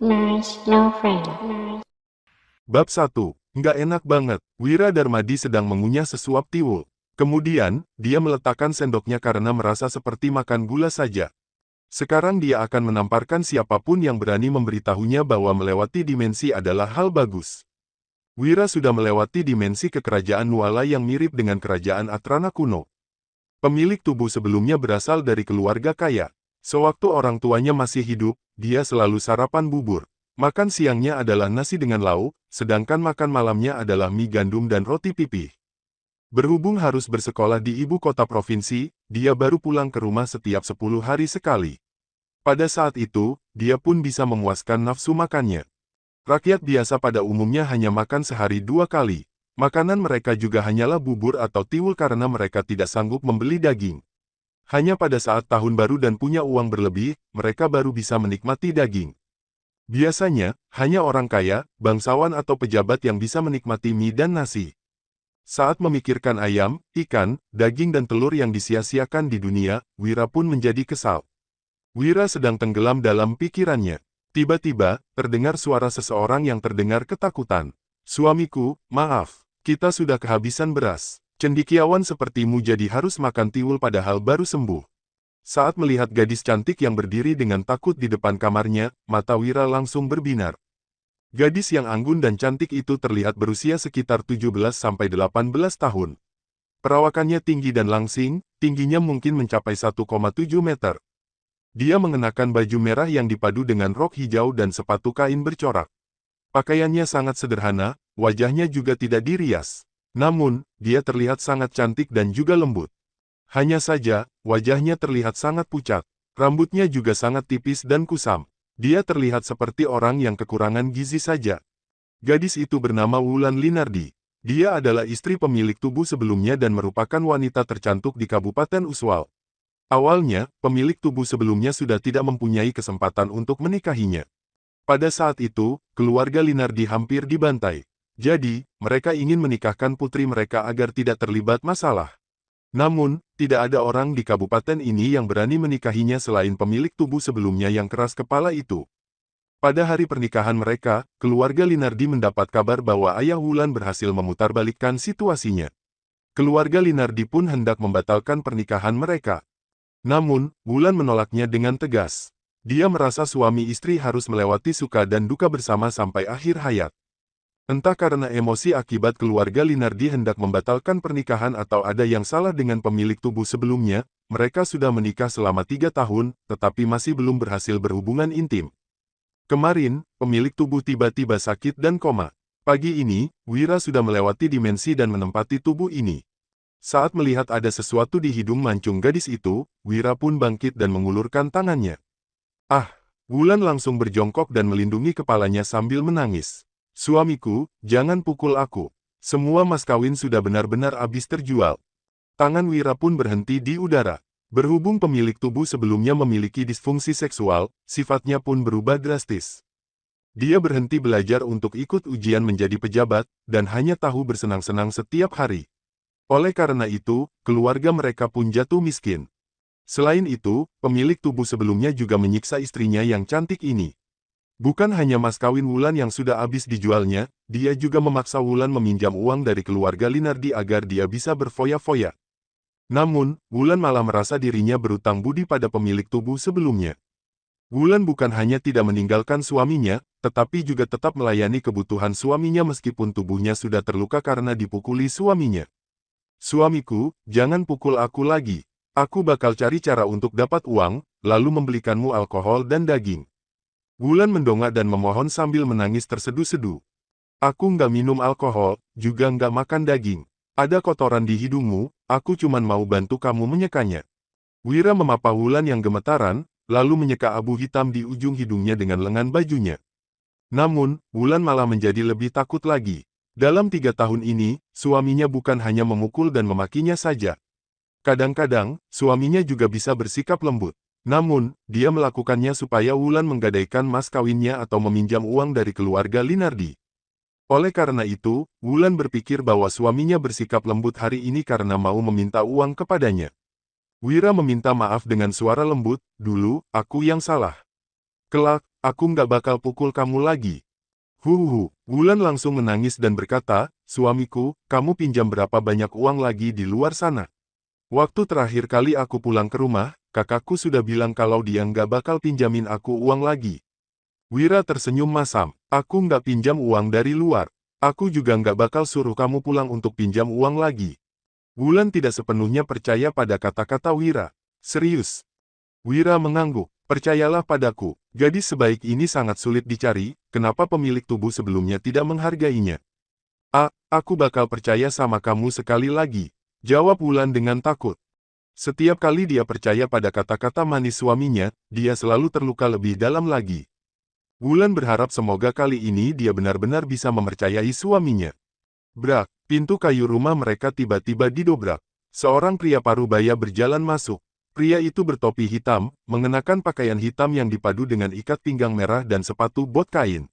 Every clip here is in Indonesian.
Nice, no friend. Bab 1. Nggak enak banget. Wira Darmadi sedang mengunyah sesuap tiwul. Kemudian, dia meletakkan sendoknya karena merasa seperti makan gula saja. Sekarang dia akan menamparkan siapapun yang berani memberitahunya bahwa melewati dimensi adalah hal bagus. Wira sudah melewati dimensi ke kerajaan Nuala yang mirip dengan kerajaan Atrana kuno. Pemilik tubuh sebelumnya berasal dari keluarga kaya. Sewaktu orang tuanya masih hidup, dia selalu sarapan bubur. Makan siangnya adalah nasi dengan lauk, sedangkan makan malamnya adalah mie gandum dan roti pipih. Berhubung harus bersekolah di ibu kota provinsi, dia baru pulang ke rumah setiap 10 hari sekali. Pada saat itu, dia pun bisa memuaskan nafsu makannya. Rakyat biasa pada umumnya hanya makan sehari 2 kali. Makanan mereka juga hanyalah bubur atau tiwul karena mereka tidak sanggup membeli daging. Hanya pada saat tahun baru dan punya uang berlebih, mereka baru bisa menikmati daging. Biasanya, hanya orang kaya, bangsawan atau pejabat yang bisa menikmati mie dan nasi. Saat memikirkan ayam, ikan, daging dan telur yang disia-siakan di dunia, Wira pun menjadi kesal. Wira sedang tenggelam dalam pikirannya. Tiba-tiba, terdengar suara seseorang yang terdengar ketakutan. "Suamiku, maaf, kita sudah kehabisan beras. Cendekiawan sepertimu jadi harus makan tiwul padahal baru sembuh." Saat melihat gadis cantik yang berdiri dengan takut di depan kamarnya, mata Wira langsung berbinar. Gadis yang anggun dan cantik itu terlihat berusia sekitar 17-18 tahun. Perawakannya tinggi dan langsing, tingginya mungkin mencapai 1,7 meter. Dia mengenakan baju merah yang dipadu dengan rok hijau dan sepatu kain bercorak. Pakaiannya sangat sederhana, wajahnya juga tidak dirias. Namun, dia terlihat sangat cantik dan juga lembut. Hanya saja, wajahnya terlihat sangat pucat. Rambutnya juga sangat tipis dan kusam. Dia terlihat seperti orang yang kekurangan gizi saja. Gadis itu bernama Wulan Linardi. Dia adalah istri pemilik tubuh sebelumnya dan merupakan wanita tercantik di Kabupaten Uswal. Awalnya, pemilik tubuh sebelumnya sudah tidak mempunyai kesempatan untuk menikahinya. Pada saat itu, keluarga Linardi hampir dibantai. Jadi, mereka ingin menikahkan putri mereka agar tidak terlibat masalah. Namun, tidak ada orang di kabupaten ini yang berani menikahinya selain pemilik tubuh sebelumnya yang keras kepala itu. Pada hari pernikahan mereka, keluarga Linardi mendapat kabar bahwa ayah Wulan berhasil memutarbalikkan situasinya. Keluarga Linardi pun hendak membatalkan pernikahan mereka. Namun, Wulan menolaknya dengan tegas. Dia merasa suami istri harus melewati suka dan duka bersama sampai akhir hayat. Entah karena emosi akibat keluarga Linardi hendak membatalkan pernikahan atau ada yang salah dengan pemilik tubuh sebelumnya, mereka sudah menikah selama 3 tahun, tetapi masih belum berhasil berhubungan intim. Kemarin, pemilik tubuh tiba-tiba sakit dan koma. Pagi ini, Wira sudah melewati dimensi dan menempati tubuh ini. Saat melihat ada sesuatu di hidung mancung gadis itu, Wira pun bangkit dan mengulurkan tangannya. "Ah!" Wulan langsung berjongkok dan melindungi kepalanya sambil menangis. "Suamiku, jangan pukul aku. Semua mas kawin sudah benar-benar habis terjual." Tangan Wira pun berhenti di udara. Berhubung pemilik tubuh sebelumnya memiliki disfungsi seksual, sifatnya pun berubah drastis. Dia berhenti belajar untuk ikut ujian menjadi pejabat, dan hanya tahu bersenang-senang setiap hari. Oleh karena itu, keluarga mereka pun jatuh miskin. Selain itu, pemilik tubuh sebelumnya juga menyiksa istrinya yang cantik ini. Bukan hanya mas kawin Wulan yang sudah habis dijualnya, dia juga memaksa Wulan meminjam uang dari keluarga Linardi agar dia bisa berfoya-foya. Namun, Wulan malah merasa dirinya berutang budi pada pemilik tubuh sebelumnya. Wulan bukan hanya tidak meninggalkan suaminya, tetapi juga tetap melayani kebutuhan suaminya meskipun tubuhnya sudah terluka karena dipukuli suaminya. "Suamiku, jangan pukul aku lagi. Aku bakal cari cara untuk dapat uang, lalu membelikanmu alkohol dan daging." Wulan mendongak dan memohon sambil menangis terseduh-seduh. "Aku nggak minum alkohol, juga nggak makan daging. Ada kotoran di hidungmu, aku cuman mau bantu kamu menyekanya." Wira memapa Wulan yang gemetaran, lalu menyeka abu hitam di ujung hidungnya dengan lengan bajunya. Namun, Wulan malah menjadi lebih takut lagi. Dalam 3 tahun ini, suaminya bukan hanya memukul dan memakinya saja. Kadang-kadang, suaminya juga bisa bersikap lembut. Namun, dia melakukannya supaya Wulan menggadaikan mas kawinnya atau meminjam uang dari keluarga Linardi. Oleh karena itu, Wulan berpikir bahwa suaminya bersikap lembut hari ini karena mau meminta uang kepadanya. Wira meminta maaf dengan suara lembut, "Dulu, aku yang salah. Kelak, aku nggak bakal pukul kamu lagi. Huhuhu, Wulan langsung menangis dan berkata, suamiku, kamu pinjam berapa banyak uang lagi di luar sana? Waktu terakhir kali aku pulang ke rumah, kakakku sudah bilang kalau dia nggak bakal pinjamin aku uang lagi. Wira tersenyum masam, aku nggak pinjam uang dari luar. Aku juga nggak bakal suruh kamu pulang untuk pinjam uang lagi. Wulan tidak sepenuhnya percaya pada kata-kata Wira. Serius? Wira mengangguk. Percayalah padaku, gadis sebaik ini sangat sulit dicari, kenapa pemilik tubuh sebelumnya tidak menghargainya? Aku bakal percaya sama kamu sekali lagi, jawab Wulan dengan takut. Setiap kali dia percaya pada kata-kata manis suaminya, dia selalu terluka lebih dalam lagi. Wulan berharap semoga kali ini dia benar-benar bisa mempercayai suaminya. Brak, pintu kayu rumah mereka tiba-tiba didobrak. Seorang pria parubaya berjalan masuk. Pria itu bertopi hitam, mengenakan pakaian hitam yang dipadu dengan ikat pinggang merah dan sepatu bot kain.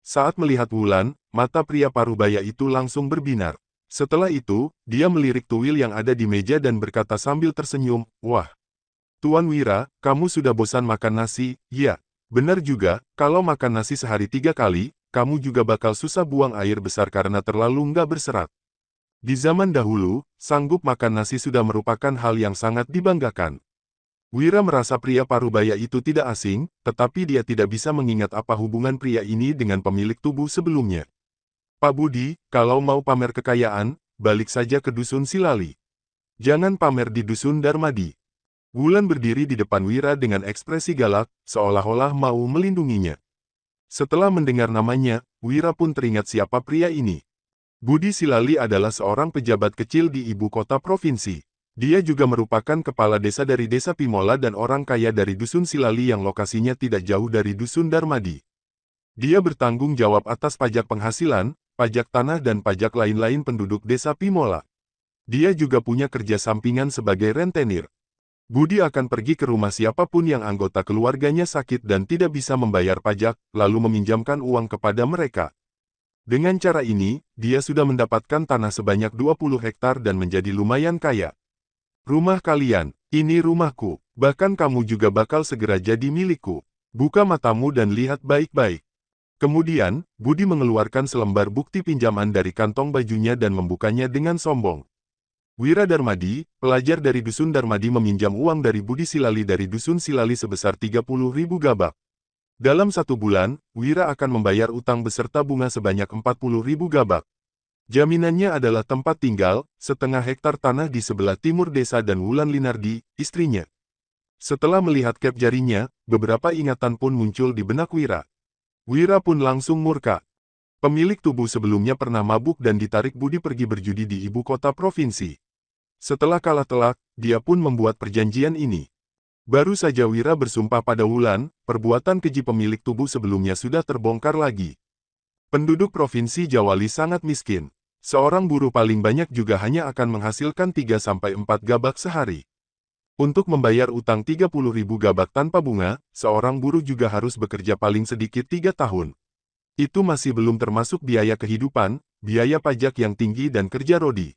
Saat melihat Wulan, mata pria parubaya itu langsung berbinar. Setelah itu, dia melirik tuil yang ada di meja dan berkata sambil tersenyum, wah, Tuan Wira, kamu sudah bosan makan nasi, ya? Benar juga, kalau makan nasi sehari 3 kali, kamu juga bakal susah buang air besar karena terlalu nggak berserat. Di zaman dahulu, sanggup makan nasi sudah merupakan hal yang sangat dibanggakan. Wira merasa pria parubaya itu tidak asing, tetapi dia tidak bisa mengingat apa hubungan pria ini dengan pemilik tubuh sebelumnya. Pak Budi, kalau mau pamer kekayaan, balik saja ke Dusun Silali. Jangan pamer di Dusun Darmadi. Wulan berdiri di depan Wira dengan ekspresi galak, seolah-olah mau melindunginya. Setelah mendengar namanya, Wira pun teringat siapa pria ini. Budi Silali adalah seorang pejabat kecil di ibu kota provinsi. Dia juga merupakan kepala desa dari desa Pimola dan orang kaya dari Dusun Silali yang lokasinya tidak jauh dari Dusun Darmadi. Dia bertanggung jawab atas pajak penghasilan, pajak tanah dan pajak lain-lain penduduk desa Pimola. Dia juga punya kerja sampingan sebagai rentenir. Budi akan pergi ke rumah siapapun yang anggota keluarganya sakit dan tidak bisa membayar pajak, lalu meminjamkan uang kepada mereka. Dengan cara ini, dia sudah mendapatkan tanah sebanyak 20 hektar dan menjadi lumayan kaya. Rumah kalian, ini rumahku, bahkan kamu juga bakal segera jadi milikku. Buka matamu dan lihat baik-baik. Kemudian, Budi mengeluarkan selembar bukti pinjaman dari kantong bajunya dan membukanya dengan sombong. Wira Darmadi, pelajar dari Dusun Darmadi meminjam uang dari Budi Silali dari Dusun Silali sebesar 30.000 gabak. Dalam 1 bulan, Wira akan membayar utang beserta bunga sebanyak 40.000 gabak. Jaminannya adalah tempat tinggal, setengah hektar tanah di sebelah timur desa dan Wulan Linardi, istrinya. Setelah melihat cap jarinya, beberapa ingatan pun muncul di benak Wira. Wira pun langsung murka. Pemilik tubuh sebelumnya pernah mabuk dan ditarik Budi pergi berjudi di ibu kota provinsi. Setelah kalah telak, dia pun membuat perjanjian ini. Baru saja Wira bersumpah pada Wulan, perbuatan keji pemilik tubuh sebelumnya sudah terbongkar lagi. Penduduk Provinsi Jawali sangat miskin. Seorang buruh paling banyak juga hanya akan menghasilkan 3-4 gabak sehari. Untuk membayar utang 30.000 gabak tanpa bunga, seorang buruh juga harus bekerja paling sedikit 3 tahun. Itu masih belum termasuk biaya kehidupan, biaya pajak yang tinggi dan kerja rodi.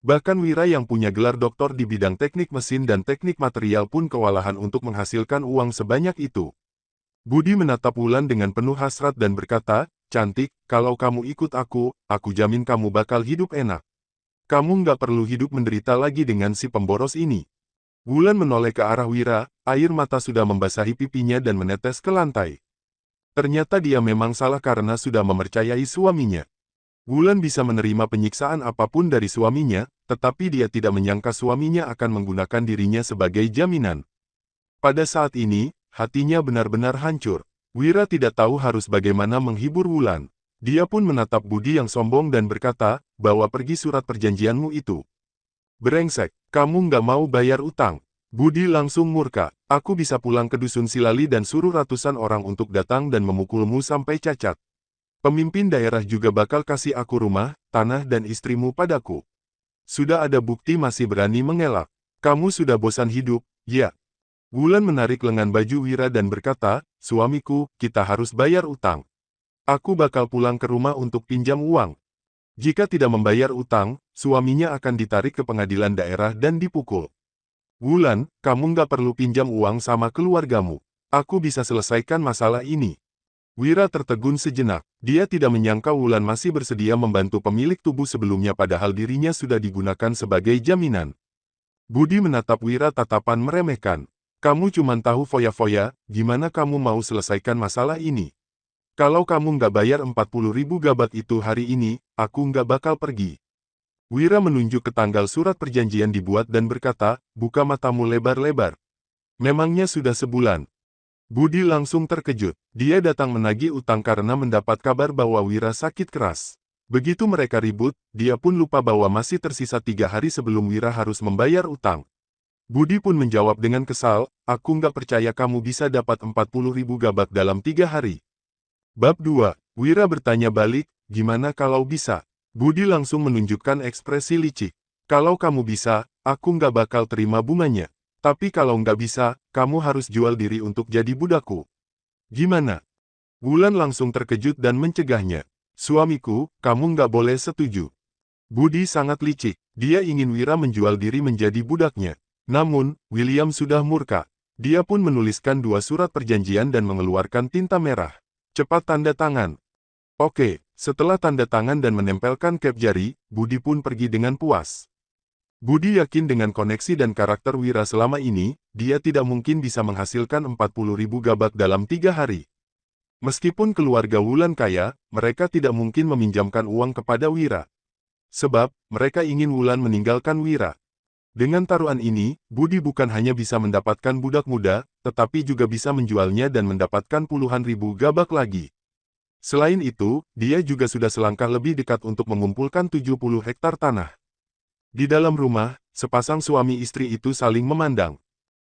Bahkan Wira yang punya gelar doktor di bidang teknik mesin dan teknik material pun kewalahan untuk menghasilkan uang sebanyak itu. Budi menatap Wulan dengan penuh hasrat dan berkata, cantik, kalau kamu ikut aku jamin kamu bakal hidup enak. Kamu nggak perlu hidup menderita lagi dengan si pemboros ini. Wulan menoleh ke arah Wira, air mata sudah membasahi pipinya dan menetes ke lantai. Ternyata dia memang salah karena sudah mempercayai suaminya. Wulan bisa menerima penyiksaan apapun dari suaminya, tetapi dia tidak menyangka suaminya akan menggunakan dirinya sebagai jaminan. Pada saat ini, hatinya benar-benar hancur. Wira tidak tahu harus bagaimana menghibur Wulan. Dia pun menatap Budi yang sombong dan berkata, bawa pergi surat perjanjianmu itu. Brengsek, kamu nggak mau bayar utang. Budi langsung murka, aku bisa pulang ke Dusun Silali dan suruh ratusan orang untuk datang dan memukulmu sampai cacat. Pemimpin daerah juga bakal kasih aku rumah, tanah dan istrimu padaku. Sudah ada bukti masih berani mengelak. Kamu sudah bosan hidup, ya? Wulan menarik lengan baju Wira dan berkata, suamiku, kita harus bayar utang. Aku bakal pulang ke rumah untuk pinjam uang. Jika tidak membayar utang, suaminya akan ditarik ke pengadilan daerah dan dipukul. Wulan, kamu nggak perlu pinjam uang sama keluargamu. Aku bisa selesaikan masalah ini. Wira tertegun sejenak. Dia tidak menyangka Wulan masih bersedia membantu pemilik tubuh sebelumnya padahal dirinya sudah digunakan sebagai jaminan. Budi menatap Wira tatapan meremehkan. Kamu cuma tahu foya-foya, gimana kamu mau selesaikan masalah ini? Kalau kamu nggak bayar 40.000 gabat itu hari ini, aku nggak bakal pergi. Wira menunjuk ke tanggal surat perjanjian dibuat dan berkata, buka matamu lebar-lebar. Memangnya sudah sebulan. Budi langsung terkejut. Dia datang menagih utang karena mendapat kabar bahwa Wira sakit keras. Begitu mereka ribut, dia pun lupa bahwa masih tersisa 3 hari sebelum Wira harus membayar utang. Budi pun menjawab dengan kesal, aku nggak percaya kamu bisa dapat 40.000 gabat dalam 3 hari. Bab 2. Wira bertanya balik, gimana kalau bisa? Budi langsung menunjukkan ekspresi licik. Kalau kamu bisa, aku nggak bakal terima bunganya. Tapi kalau nggak bisa, kamu harus jual diri untuk jadi budakku. Gimana? Wulan langsung terkejut dan mencegahnya. Suamiku, kamu nggak boleh setuju. Budi sangat licik. Dia ingin Wira menjual diri menjadi budaknya. Namun, William sudah murka. Dia pun menuliskan 2 surat perjanjian dan mengeluarkan tinta merah. Cepat tanda tangan. Oke, setelah tanda tangan dan menempelkan cap jari, Budi pun pergi dengan puas. Budi yakin dengan koneksi dan karakter Wira selama ini, dia tidak mungkin bisa menghasilkan 40.000 gabat dalam 3 hari. Meskipun keluarga Wulan kaya, mereka tidak mungkin meminjamkan uang kepada Wira. Sebab, mereka ingin Wulan meninggalkan Wira. Dengan taruhan ini, Budi bukan hanya bisa mendapatkan budak muda, tetapi juga bisa menjualnya dan mendapatkan puluhan ribu gabak lagi. Selain itu, dia juga sudah selangkah lebih dekat untuk mengumpulkan 70 hektar tanah. Di dalam rumah, sepasang suami istri itu saling memandang.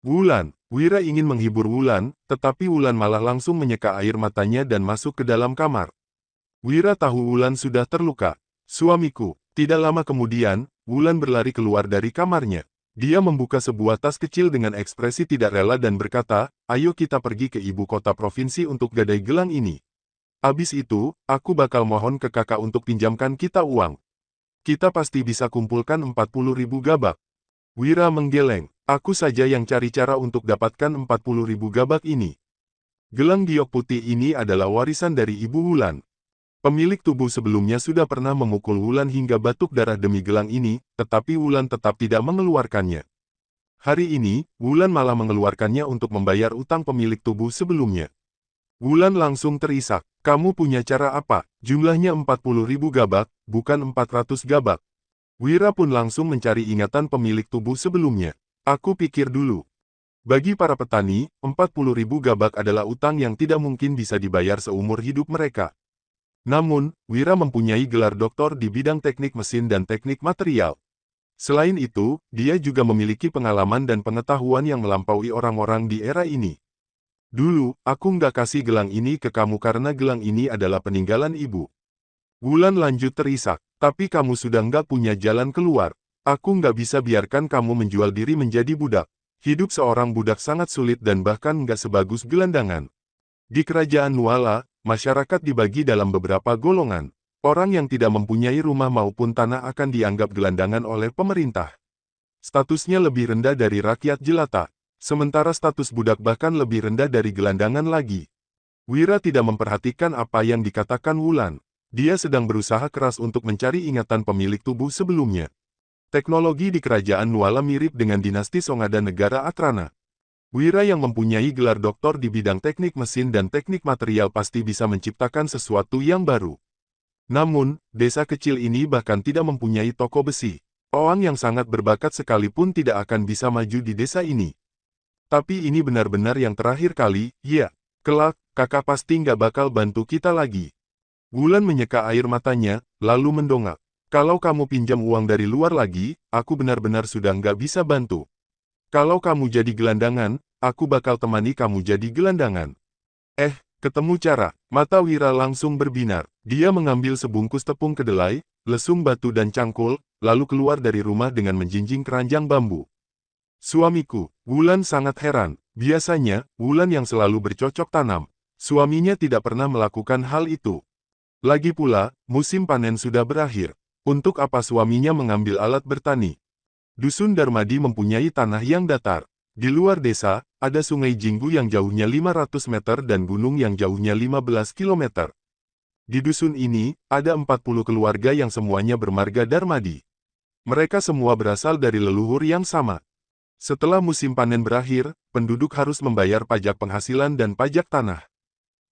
Wira ingin menghibur Wulan, tetapi Wulan malah langsung menyeka air matanya dan masuk ke dalam kamar. Wira tahu Wulan sudah terluka. Suamiku. Tidak lama kemudian, Wulan berlari keluar dari kamarnya. Dia membuka sebuah tas kecil dengan ekspresi tidak rela dan berkata, ayo kita pergi ke ibu kota provinsi untuk gadai gelang ini. Abis itu, aku bakal mohon ke kakak untuk pinjamkan kita uang. Kita pasti bisa kumpulkan 40.000 gabak. Wira menggeleng. Aku saja yang cari cara untuk dapatkan 40.000 gabak ini. Gelang giok putih ini adalah warisan dari Ibu Wulan. Pemilik tubuh sebelumnya sudah pernah memukul Wulan hingga batuk darah demi gelang ini, tetapi Wulan tetap tidak mengeluarkannya. Hari ini, Wulan malah mengeluarkannya untuk membayar utang pemilik tubuh sebelumnya. Wulan langsung terisak. Kamu punya cara apa? Jumlahnya 40.000 gabak, bukan 400 gabak. Wira pun langsung mencari ingatan pemilik tubuh sebelumnya. Aku pikir dulu. Bagi para petani, 40.000 gabak adalah utang yang tidak mungkin bisa dibayar seumur hidup mereka. Namun, Wira mempunyai gelar doktor di bidang teknik mesin dan teknik material. Selain itu, dia juga memiliki pengalaman dan pengetahuan yang melampaui orang-orang di era ini. Dulu, aku nggak kasih gelang ini ke kamu karena gelang ini adalah peninggalan ibu. Wulan lanjut terisak, tapi kamu sudah nggak punya jalan keluar. Aku nggak bisa biarkan kamu menjual diri menjadi budak. Hidup seorang budak sangat sulit dan bahkan nggak sebagus gelandangan. Di kerajaan Nuala, masyarakat dibagi dalam beberapa golongan. Orang yang tidak mempunyai rumah maupun tanah akan dianggap gelandangan oleh pemerintah. Statusnya lebih rendah dari rakyat jelata. Sementara status budak bahkan lebih rendah dari gelandangan lagi. Wira tidak memperhatikan apa yang dikatakan Wulan. Dia sedang berusaha keras untuk mencari ingatan pemilik tubuh sebelumnya. Teknologi di kerajaan Nuala mirip dengan dinasti Songada negara Atrana. Wira yang mempunyai gelar doktor di bidang teknik mesin dan teknik material pasti bisa menciptakan sesuatu yang baru. Namun, desa kecil ini bahkan tidak mempunyai toko besi. Orang yang sangat berbakat sekalipun tidak akan bisa maju di desa ini. Tapi ini benar-benar yang terakhir kali, ya. Kelak, kakak pasti nggak bakal bantu kita lagi. Wulan menyeka air matanya, lalu mendongak. Kalau kamu pinjam uang dari luar lagi, aku benar-benar sudah nggak bisa bantu. Kalau kamu jadi gelandangan, aku bakal temani kamu jadi gelandangan. Ketemu cara. Mata Wira langsung berbinar. Dia mengambil sebungkus tepung kedelai, lesung batu dan cangkul, lalu keluar dari rumah dengan menjinjing keranjang bambu. Suamiku, Wulan sangat heran. Biasanya, Wulan yang selalu bercocok tanam. Suaminya tidak pernah melakukan hal itu. Lagi pula, musim panen sudah berakhir. Untuk apa suaminya mengambil alat bertani? Dusun Darmadi mempunyai tanah yang datar. Di luar desa, ada sungai Jinggu yang jauhnya 500 meter dan gunung yang jauhnya 15 kilometer. Di dusun ini, ada 40 keluarga yang semuanya bermarga Darmadi. Mereka semua berasal dari leluhur yang sama. Setelah musim panen berakhir, penduduk harus membayar pajak penghasilan dan pajak tanah.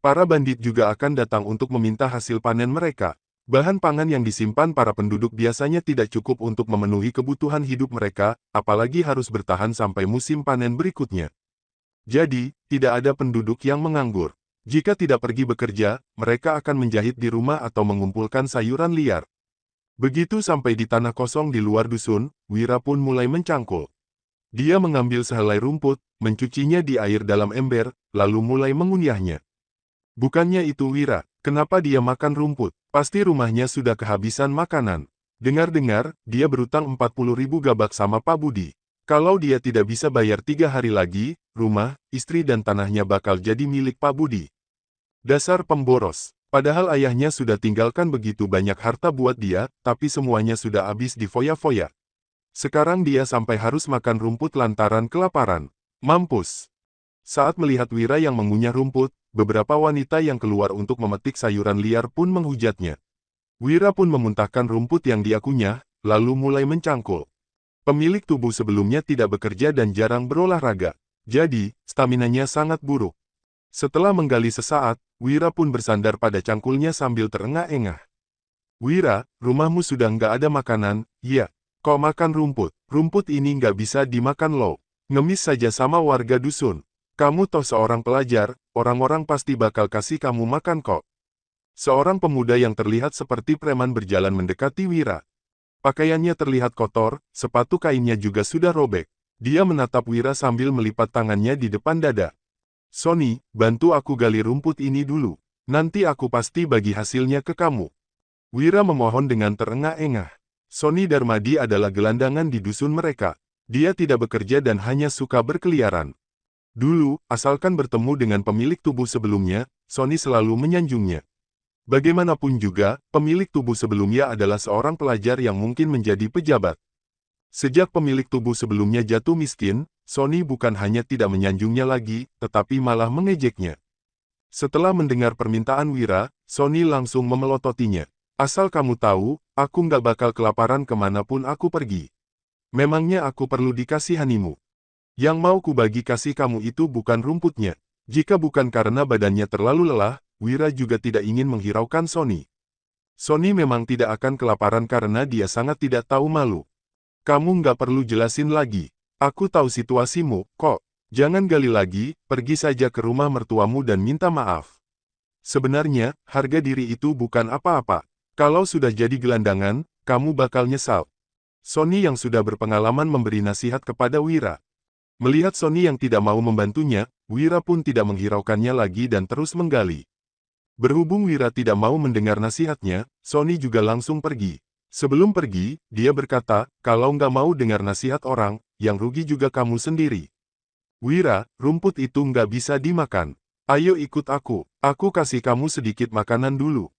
Para bandit juga akan datang untuk meminta hasil panen mereka. Bahan pangan yang disimpan para penduduk biasanya tidak cukup untuk memenuhi kebutuhan hidup mereka, apalagi harus bertahan sampai musim panen berikutnya. Jadi, tidak ada penduduk yang menganggur. Jika tidak pergi bekerja, mereka akan menjahit di rumah atau mengumpulkan sayuran liar. Begitu sampai di tanah kosong di luar dusun, Wira pun mulai mencangkul. Dia mengambil sehelai rumput, mencucinya di air dalam ember, lalu mulai mengunyahnya. Bukannya itu Wira, kenapa dia makan rumput? Pasti rumahnya sudah kehabisan makanan. Dengar-dengar, dia berutang 40.000 gabak sama Pak Budi. Kalau dia tidak bisa bayar 3 hari lagi, rumah, istri dan tanahnya bakal jadi milik Pak Budi. Dasar pemboros. Padahal ayahnya sudah tinggalkan begitu banyak harta buat dia, tapi semuanya sudah habis di foya-foya. Sekarang dia sampai harus makan rumput lantaran kelaparan. Mampus. Saat melihat Wira yang mengunyah rumput, beberapa wanita yang keluar untuk memetik sayuran liar pun menghujatnya. Wira pun memuntahkan rumput yang dia kunyah, lalu mulai mencangkul. Pemilik tubuh sebelumnya tidak bekerja dan jarang berolahraga. Jadi, staminanya sangat buruk. Setelah menggali sesaat, Wira pun bersandar pada cangkulnya sambil terengah-engah. Wira, rumahmu sudah nggak ada makanan, ya. Kok makan rumput? Rumput ini nggak bisa dimakan loh. Ngemis saja sama warga dusun. Kamu toh seorang pelajar, orang-orang pasti bakal kasih kamu makan kok. Seorang pemuda yang terlihat seperti preman berjalan mendekati Wira. Pakaiannya terlihat kotor, sepatu kainnya juga sudah robek. Dia menatap Wira sambil melipat tangannya di depan dada. Sony, bantu aku gali rumput ini dulu. Nanti aku pasti bagi hasilnya ke kamu. Wira memohon dengan terengah-engah. Sony Darmadi adalah gelandangan di dusun mereka. Dia tidak bekerja dan hanya suka berkeliaran. Dulu, asalkan bertemu dengan pemilik tubuh sebelumnya, Sony selalu menyanjungnya. Bagaimanapun juga, pemilik tubuh sebelumnya adalah seorang pelajar yang mungkin menjadi pejabat. Sejak pemilik tubuh sebelumnya jatuh miskin, Sony bukan hanya tidak menyanjungnya lagi, tetapi malah mengejeknya. Setelah mendengar permintaan Wira, Sony langsung memelototinya. Asal kamu tahu, aku nggak bakal kelaparan kemanapun aku pergi. Memangnya aku perlu dikasihanimu? Yang mau kubagi kasih kamu itu bukan rumputnya. Jika bukan karena badannya terlalu lelah, Wira juga tidak ingin menghiraukan Sony. Sony memang tidak akan kelaparan karena dia sangat tidak tahu malu. Kamu nggak perlu jelasin lagi. Aku tahu situasimu, kok. Jangan gali lagi, pergi saja ke rumah mertuamu dan minta maaf. Sebenarnya, harga diri itu bukan apa-apa. Kalau sudah jadi gelandangan, kamu bakal nyesal. Sony yang sudah berpengalaman memberi nasihat kepada Wira. Melihat Sony yang tidak mau membantunya, Wira pun tidak menghiraukannya lagi dan terus menggali. Berhubung Wira tidak mau mendengar nasihatnya, Sony juga langsung pergi. Sebelum pergi, dia berkata, kalau nggak mau dengar nasihat orang, yang rugi juga kamu sendiri. Wira, rumput itu nggak bisa dimakan. Ayo ikut aku kasih kamu sedikit makanan dulu.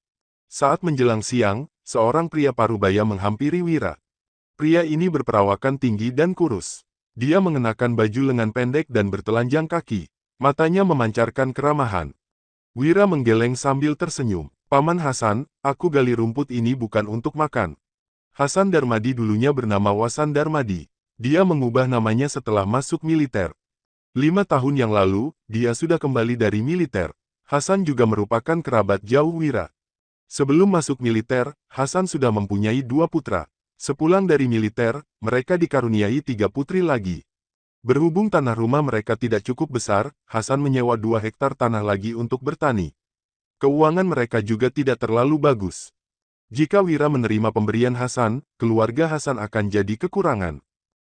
Saat menjelang siang, seorang pria parubaya menghampiri Wira. Pria ini berperawakan tinggi dan kurus. Dia mengenakan baju lengan pendek dan bertelanjang kaki. Matanya memancarkan keramahan. Wira menggeleng sambil tersenyum. Paman Hasan, aku gali rumput ini bukan untuk makan. Hasan Darmadi dulunya bernama Wasan Darmadi. Dia mengubah namanya setelah masuk militer. 5 tahun yang lalu, dia sudah kembali dari militer. Hasan juga merupakan kerabat jauh Wira. Sebelum masuk militer, Hasan sudah mempunyai 2 putra. Sepulang dari militer, mereka dikaruniai 3 putri lagi. Berhubung tanah rumah mereka tidak cukup besar, Hasan menyewa 2 hektar tanah lagi untuk bertani. Keuangan mereka juga tidak terlalu bagus. Jika Wira menerima pemberian Hasan, keluarga Hasan akan jadi kekurangan.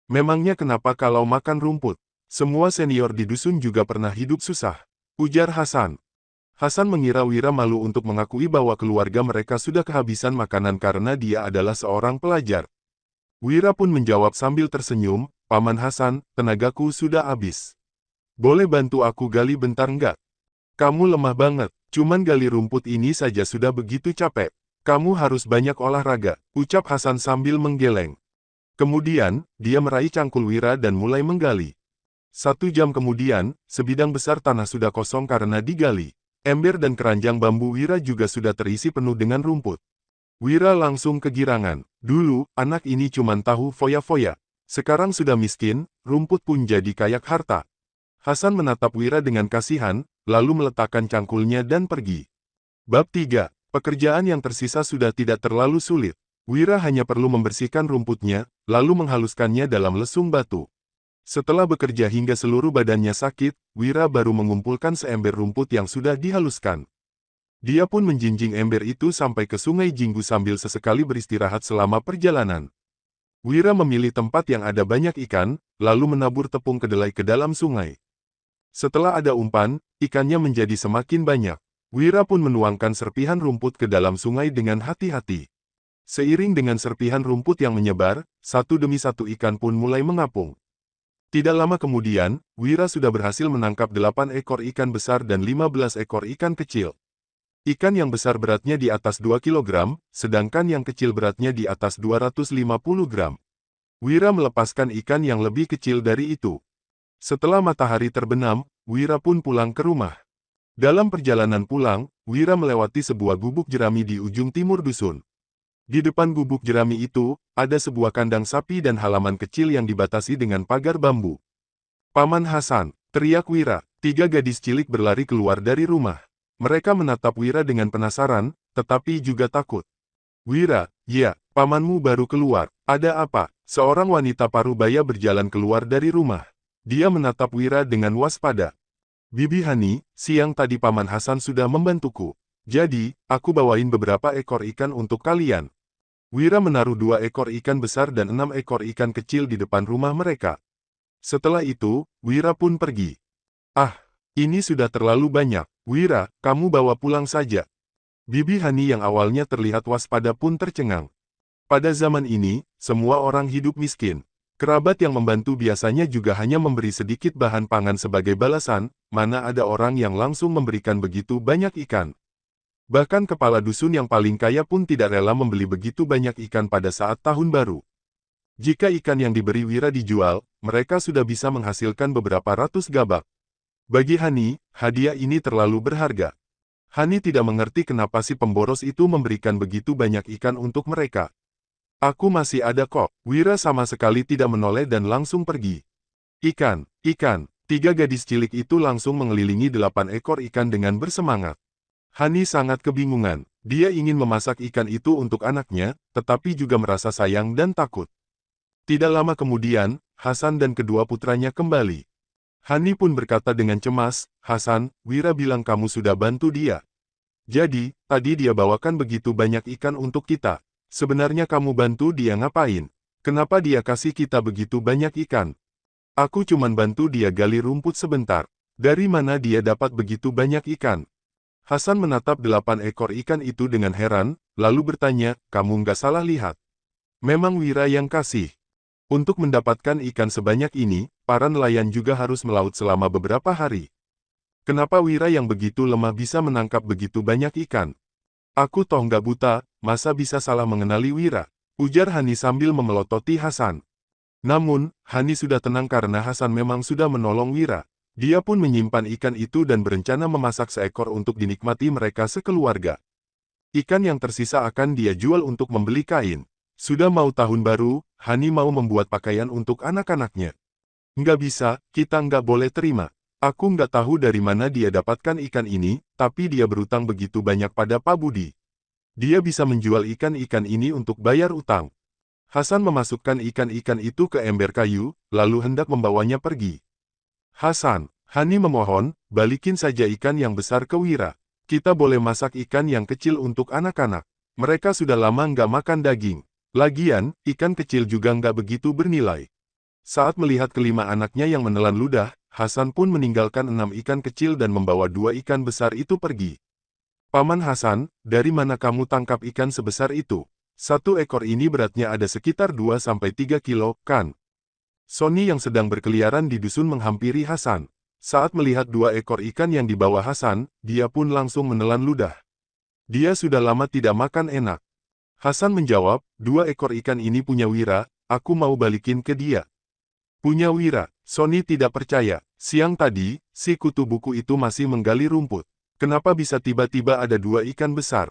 Memangnya kenapa kalau makan rumput? Semua senior di dusun juga pernah hidup susah, ujar Hasan. Hasan mengira Wira malu untuk mengakui bahwa keluarga mereka sudah kehabisan makanan karena dia adalah seorang pelajar. Wira pun menjawab sambil tersenyum, Paman Hasan, tenagaku sudah habis. Boleh bantu aku gali bentar enggak? Kamu lemah banget, cuman gali rumput ini saja sudah begitu capek. Kamu harus banyak olahraga, ucap Hasan sambil menggeleng. Kemudian, dia meraih cangkul Wira dan mulai menggali. 1 jam kemudian, sebidang besar tanah sudah kosong karena digali. Ember dan keranjang bambu Wira juga sudah terisi penuh dengan rumput. Wira langsung kegirangan. Dulu, anak ini cuma tahu foya-foya. Sekarang sudah miskin, rumput pun jadi kayak harta. Hasan menatap Wira dengan kasihan, lalu meletakkan cangkulnya dan pergi. Bab 3. Pekerjaan yang tersisa sudah tidak terlalu sulit. Wira hanya perlu membersihkan rumputnya, lalu menghaluskannya dalam lesung batu. Setelah bekerja hingga seluruh badannya sakit, Wira baru mengumpulkan seember rumput yang sudah dihaluskan. Dia pun menjinjing ember itu sampai ke sungai Jinggu sambil sesekali beristirahat selama perjalanan. Wira memilih tempat yang ada banyak ikan, lalu menabur tepung kedelai ke dalam sungai. Setelah ada umpan, ikannya menjadi semakin banyak. Wira pun menuangkan serpihan rumput ke dalam sungai dengan hati-hati. Seiring dengan serpihan rumput yang menyebar, satu demi satu ikan pun mulai mengapung. Tidak lama kemudian, Wira sudah berhasil menangkap 8 ekor ikan besar dan 15 ekor ikan kecil. Ikan yang besar beratnya di atas 2 kg, sedangkan yang kecil beratnya di atas 250 gram. Wira melepaskan ikan yang lebih kecil dari itu. Setelah matahari terbenam, Wira pun pulang ke rumah. Dalam perjalanan pulang, Wira melewati sebuah gubuk jerami di ujung timur dusun. Di depan gubuk jerami itu, ada sebuah kandang sapi dan halaman kecil yang dibatasi dengan pagar bambu. "Paman Hasan!" teriak Wira. 3 gadis cilik berlari keluar dari rumah. Mereka menatap Wira dengan penasaran, tetapi juga takut. "Wira, ya, pamanmu baru keluar. Ada apa?" Seorang wanita parubaya berjalan keluar dari rumah. Dia menatap Wira dengan waspada. "Bibi Hani, siang tadi Paman Hasan sudah membantuku. Jadi, aku bawain beberapa ekor ikan untuk kalian." Wira menaruh 2 ekor ikan besar dan 6 ekor ikan kecil di depan rumah mereka. Setelah itu, Wira pun pergi. "Ah, ini sudah terlalu banyak. Wira, kamu bawa pulang saja." Bibi Hani yang awalnya terlihat waspada pun tercengang. Pada zaman ini, semua orang hidup miskin. Kerabat yang membantu biasanya juga hanya memberi sedikit bahan pangan sebagai balasan, mana ada orang yang langsung memberikan begitu banyak ikan. Bahkan kepala dusun yang paling kaya pun tidak rela membeli begitu banyak ikan pada saat tahun baru. Jika ikan yang diberi Wira dijual, mereka sudah bisa menghasilkan beberapa ratus gabak. Bagi Hani, hadiah ini terlalu berharga. Hani tidak mengerti kenapa si pemboros itu memberikan begitu banyak ikan untuk mereka. "Aku masih ada kok." Wira sama sekali tidak menoleh dan langsung pergi. "Ikan, ikan." 3 gadis cilik itu langsung mengelilingi 8 ekor ikan dengan bersemangat. Hani sangat kebingungan. Dia ingin memasak ikan itu untuk anaknya, tetapi juga merasa sayang dan takut. Tidak lama kemudian, Hasan dan kedua putranya kembali. Hani pun berkata dengan cemas, "Hasan, Wira bilang kamu sudah bantu dia. Jadi, tadi dia bawakan begitu banyak ikan untuk kita. Sebenarnya kamu bantu dia ngapain? Kenapa dia kasih kita begitu banyak ikan?" "Aku cuman bantu dia gali rumput sebentar. Dari mana dia dapat begitu banyak ikan?" Hasan menatap 8 ekor ikan itu dengan heran, lalu bertanya, "Kamu nggak salah lihat. Memang Wira yang kasih." Untuk mendapatkan ikan sebanyak ini, para nelayan juga harus melaut selama beberapa hari. Kenapa Wira yang begitu lemah bisa menangkap begitu banyak ikan? "Aku toh nggak buta, masa bisa salah mengenali Wira?" ujar Hani sambil memelototi Hasan. Namun, Hani sudah tenang karena Hasan memang sudah menolong Wira. Dia pun menyimpan ikan itu dan berencana memasak seekor untuk dinikmati mereka sekeluarga. Ikan yang tersisa akan dia jual untuk membeli kain. Sudah mau tahun baru, Hani mau membuat pakaian untuk anak-anaknya. "Nggak bisa, kita nggak boleh terima. Aku nggak tahu dari mana dia dapatkan ikan ini, tapi dia berutang begitu banyak pada Pak Budi. Dia bisa menjual ikan-ikan ini untuk bayar utang." Hasan memasukkan ikan-ikan itu ke ember kayu, lalu hendak membawanya pergi. "Hasan," Hani memohon, "balikin saja ikan yang besar ke Wira. Kita boleh masak ikan yang kecil untuk anak-anak. Mereka sudah lama nggak makan daging. Lagian, ikan kecil juga nggak begitu bernilai." Saat melihat kelima anaknya yang menelan ludah, Hasan pun meninggalkan 6 ikan kecil dan membawa 2 ikan besar itu pergi. "Paman Hasan, dari mana kamu tangkap ikan sebesar itu? 1 ekor ini beratnya ada sekitar 2-3 kilo, kan?" Sony yang sedang berkeliaran di dusun menghampiri Hasan. Saat melihat 2 ekor ikan yang dibawa Hasan, dia pun langsung menelan ludah. Dia sudah lama tidak makan enak. Hasan menjawab, "2 ekor ikan ini punya Wira, aku mau balikin ke dia." "Punya Wira?" Sony tidak percaya. Siang tadi, si kutu buku itu masih menggali rumput. Kenapa bisa tiba-tiba ada dua ikan besar?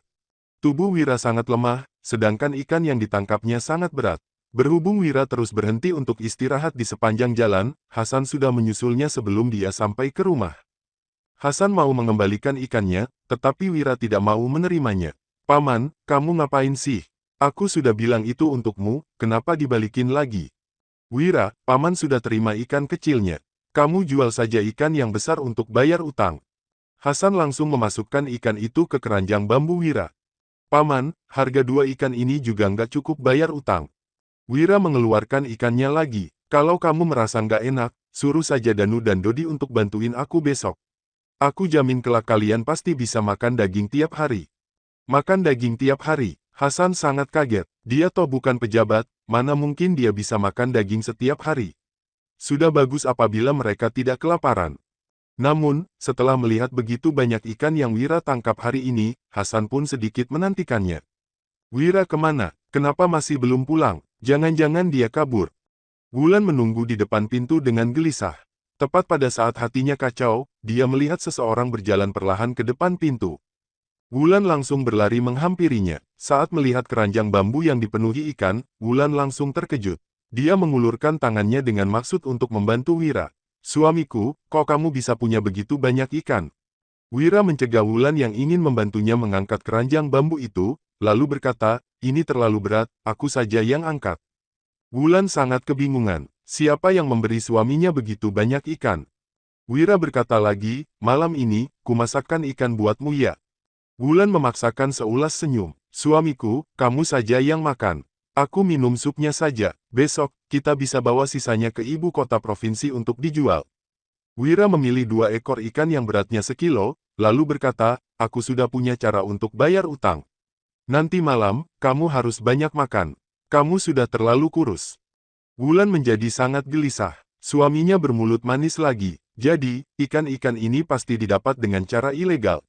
Tubuh Wira sangat lemah, sedangkan ikan yang ditangkapnya sangat berat. Berhubung Wira terus berhenti untuk istirahat di sepanjang jalan, Hasan sudah menyusulnya sebelum dia sampai ke rumah. Hasan mau mengembalikan ikannya, tetapi Wira tidak mau menerimanya. Paman, kamu ngapain sih? Aku sudah bilang itu untukmu, kenapa dibalikin lagi? Wira, paman sudah terima ikan kecilnya. Kamu jual saja ikan yang besar untuk bayar utang. Hasan langsung memasukkan ikan itu ke keranjang bambu Wira. Paman, harga dua ikan ini juga nggak cukup bayar utang. Wira mengeluarkan ikannya lagi. Kalau kamu merasa nggak enak, suruh saja Danu dan Dodi untuk bantuin aku besok. Aku jamin kelak kalian pasti bisa makan daging tiap hari. Makan daging tiap hari. Hasan sangat kaget. Dia toh bukan pejabat, mana mungkin dia bisa makan daging setiap hari. Sudah bagus apabila mereka tidak kelaparan. Namun, setelah melihat begitu banyak ikan yang Wira tangkap hari ini, Hasan pun sedikit menantikannya. Wira kemana? Kenapa masih belum pulang? Jangan-jangan dia kabur. Wulan menunggu di depan pintu dengan gelisah. Tepat pada saat hatinya kacau, dia melihat seseorang berjalan perlahan ke depan pintu. Wulan langsung berlari menghampirinya. Saat melihat keranjang bambu yang dipenuhi ikan, Wulan langsung terkejut. Dia mengulurkan tangannya dengan maksud untuk membantu Wira. Suamiku, kok kamu bisa punya begitu banyak ikan? Wira mencegah Wulan yang ingin membantunya mengangkat keranjang bambu itu, lalu berkata, ini terlalu berat, aku saja yang angkat. Wulan sangat kebingungan. Siapa yang memberi suaminya begitu banyak ikan? Wira berkata lagi, malam ini, kumasakkan ikan buatmu ya. Wulan memaksakan seulas senyum. Suamiku, kamu saja yang makan. Aku minum supnya saja. Besok, kita bisa bawa sisanya ke ibu kota provinsi untuk dijual. Wira memilih 2 ekor ikan yang beratnya sekilo, lalu berkata, aku sudah punya cara untuk bayar utang. Nanti malam, kamu harus banyak makan. Kamu sudah terlalu kurus. Wulan menjadi sangat gelisah. Suaminya bermulut manis lagi. Jadi, ikan-ikan ini pasti didapat dengan cara ilegal.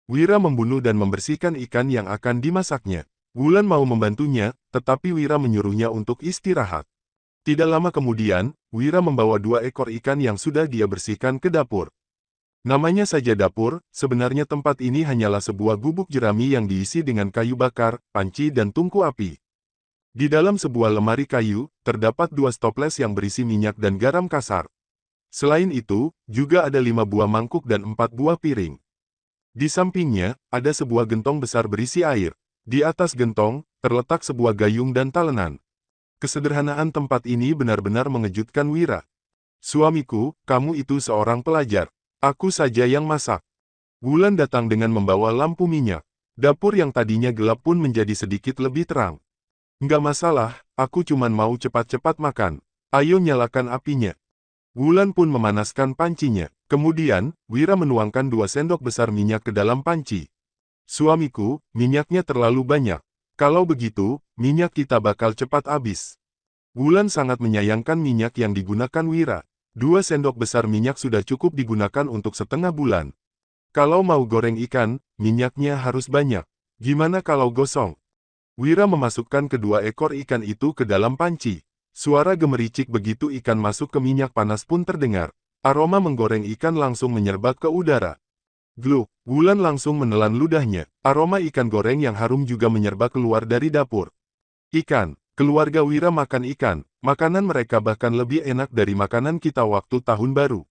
Wira membunuh dan membersihkan ikan yang akan dimasaknya. Wulan mau membantunya, tetapi Wira menyuruhnya untuk istirahat. Tidak lama kemudian, Wira membawa 2 ekor ikan yang sudah dia bersihkan ke dapur. Namanya saja dapur, sebenarnya tempat ini hanyalah sebuah gubuk jerami yang diisi dengan kayu bakar, panci dan tungku api. Di dalam sebuah lemari kayu, terdapat 2 stoples yang berisi minyak dan garam kasar. Selain itu, juga ada 5 buah mangkuk dan 4 buah piring. Di sampingnya, ada sebuah gentong besar berisi air. Di atas gentong, terletak sebuah gayung dan talenan. Kesederhanaan tempat ini benar-benar mengejutkan Wira. Suamiku, kamu itu seorang pelajar. Aku saja yang masak. Wulan datang dengan membawa lampu minyak. Dapur yang tadinya gelap pun menjadi sedikit lebih terang. Nggak masalah, aku cuman mau cepat-cepat makan. Ayo nyalakan apinya. Wulan pun memanaskan pancinya. Kemudian, Wira menuangkan 2 sendok besar minyak ke dalam panci. Suamiku, minyaknya terlalu banyak. Kalau begitu, minyak kita bakal cepat habis. Wulan sangat menyayangkan minyak yang digunakan Wira. 2 sendok besar minyak sudah cukup digunakan untuk setengah bulan. Kalau mau goreng ikan, minyaknya harus banyak. Gimana kalau gosong? Wira memasukkan kedua ekor ikan itu ke dalam panci. Suara gemericik begitu ikan masuk ke minyak panas pun terdengar. Aroma menggoreng ikan langsung menyerbak ke udara. Gluk, Wulan langsung menelan ludahnya. Aroma ikan goreng yang harum juga menyerbak keluar dari dapur. Ikan. Keluarga Wira makan ikan. Makanan mereka bahkan lebih enak dari makanan kita waktu tahun baru.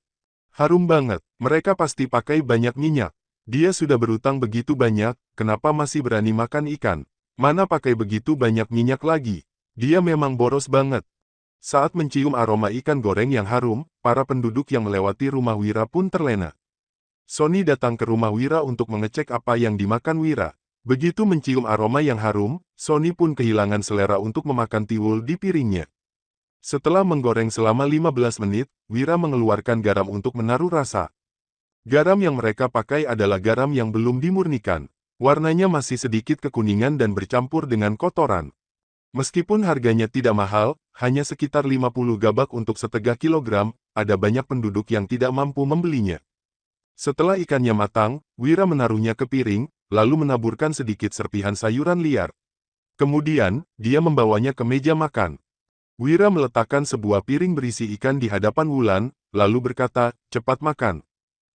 Harum banget. Mereka pasti pakai banyak minyak. Dia sudah berutang begitu banyak, kenapa masih berani makan ikan? Mana pakai begitu banyak minyak lagi? Dia memang boros banget. Saat mencium aroma ikan goreng yang harum, para penduduk yang melewati rumah Wira pun terlena. Sony datang ke rumah Wira untuk mengecek apa yang dimakan Wira. Begitu mencium aroma yang harum, Sony pun kehilangan selera untuk memakan tiwul di piringnya. Setelah menggoreng selama 15 menit, Wira mengeluarkan garam untuk menaruh rasa. Garam yang mereka pakai adalah garam yang belum dimurnikan. Warnanya masih sedikit kekuningan dan bercampur dengan kotoran. Meskipun harganya tidak mahal, hanya sekitar 50 gabak untuk setengah kilogram, ada banyak penduduk yang tidak mampu membelinya. Setelah ikannya matang, Wira menaruhnya ke piring, lalu menaburkan sedikit serpihan sayuran liar. Kemudian, dia membawanya ke meja makan. Wira meletakkan sebuah piring berisi ikan di hadapan Wulan, lalu berkata, cepat makan.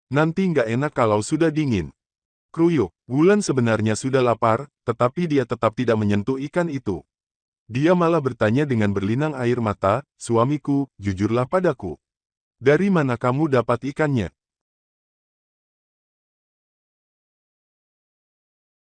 Nanti nggak enak kalau sudah dingin. Kruyuk, Wulan sebenarnya sudah lapar, tetapi dia tetap tidak menyentuh ikan itu. Dia malah bertanya dengan berlinang air mata, suamiku, jujurlah padaku. Dari mana kamu dapat ikannya?